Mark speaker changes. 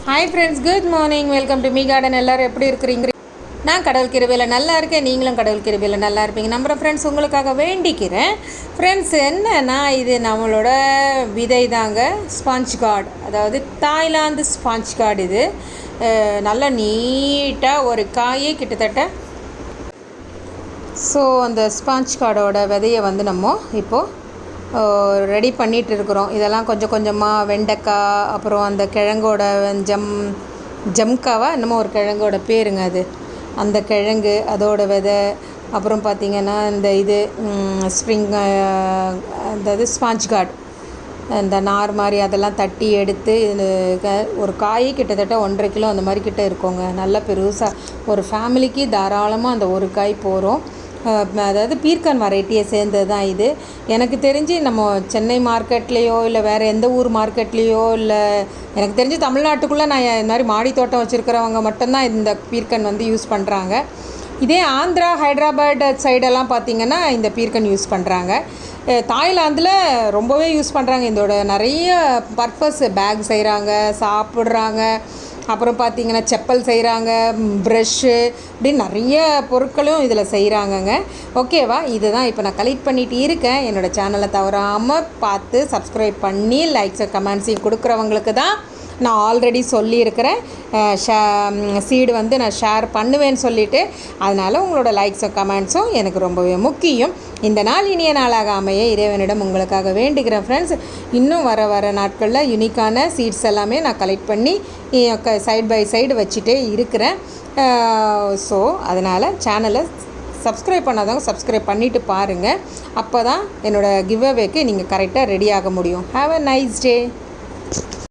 Speaker 1: Hi friends, good morning. Welcome to me garden. எல்லோரும் எப்படி இருக்கிறீங்க? நான் கடவுள் கிருபையில் நல்லா இருக்கேன். நீங்களும் கடவுள் கிருபையில் நல்லா இருப்பீங்க நம்புகிறேன். ஃப்ரெண்ட்ஸ், உங்களுக்காக வேண்டிக்கிறேன். ஃப்ரெண்ட்ஸ், என்னன்னா இது நம்மளோட விதை தாங்க, ஸ்பாஞ்ச் கார்டு. அதாவது தாய்லாந்து ஸ்பாஞ்ச் கார்டு. இது நல்லா நீட்டாக ஒரு காயே கிட்டத்தட்ட. ஸோ அந்த ஸ்பாஞ்ச் கார்டோட விதையை வந்து நம்ம இப்போது ரெடி பண்ணிகிட்டு இருக்கிறோம். இதெல்லாம் கொஞ்சம் கொஞ்சமாக வெண்டைக்காய், அப்புறம் அந்த கிழங்கோட ஜம்காவா என்னமோ ஒரு கிழங்கோட பேருங்க அது, அந்த கிழங்கு, அதோட விதை, அப்புறம் பார்த்திங்கன்னா இந்த இது ஸ்ப்ரிங், அதாவது ஸ்பாஞ்ச் கார்டு, இந்த நார் மாதிரி அதெல்லாம் தட்டி எடுத்து ஒரு காய் கிட்டத்தட்ட 1.5 கிலோ அந்த மாதிரி கிட்ட இருக்கோங்க. நல்ல பெருசாக ஒரு ஃபேமிலிக்கு தாராளமாக அந்த ஒரு காய் போகிறோம். அதாவது பீர்க்கன் வெரைட்டியை சேர்ந்தது தான் இது. எனக்கு தெரிஞ்சு நம்ம சென்னை மார்க்கெட்லேயோ இல்லை வேறு எந்த ஊர் மார்க்கெட்லேயோ இல்லை, எனக்கு தெரிஞ்சு தமிழ்நாட்டுக்குள்ளே நான் இந்த மாதிரி மாடி தோட்டம் வச்சுருக்கிறவங்க மட்டும்தான் இந்த பீர்க்கன் வந்து யூஸ் பண்ணுறாங்க. இதே ஆந்திரா, ஹைதராபாத் சைடெல்லாம் பார்த்திங்கன்னா இந்த பீர்க்கன் யூஸ் பண்ணுறாங்க. தாய்லாந்தில் ரொம்பவே யூஸ் பண்ணுறாங்க. இதோட நிறைய பர்பஸ், பேக் செய்கிறாங்க, சாப்பிட்றாங்க, அப்புறம் பார்த்திங்கன்னா செப்பல் செய்கிறாங்க, ப்ரெஷ்ஷு, இப்படின்னு நிறைய பொருட்களும் இதில் செய்கிறாங்கங்க. ஓகேவா? இதுதான் இப்போ நான் கலெக்ட் பண்ணிகிட்டு இருக்கேன். என்னோடய சேனலை தவறாமல் பார்த்து சப்ஸ்கிரைப் பண்ணி லைக்ஸை கமெண்ட்ஸையும் கொடுக்குறவங்களுக்கு தான் நான் ஆல்ரெடி சொல்லியிருக்கிறேன். சீடு வந்து நான் ஷேர் பண்ணுவேன்னு சொல்லிவிட்டு, அதனால் உங்களோட லைக்ஸும் கமெண்ட்ஸும் எனக்கு ரொம்பவே முக்கியம். இந்த நாள் இனிய நாளாக அமைய இறைவனிடம் உங்களுக்காக வேண்டுகிறேன். ஃப்ரெண்ட்ஸ், இன்னும் வர நாட்களில் யூனிக்கான சீட்ஸ் எல்லாமே நான் கலெக்ட் பண்ணி சைட் பை சைடு வச்சுட்டே இருக்கிறேன். ஸோ அதனால் சேனலை சப்ஸ்கிரைப் பண்ணாதவங்க சப்ஸ்கிரைப் பண்ணிவிட்டு பாருங்கள். அப்போ தான் என்னோடய கிவ் அவேக்கு நீங்கள் கரெக்டாக ரெடி ஆக முடியும். Have a nice day.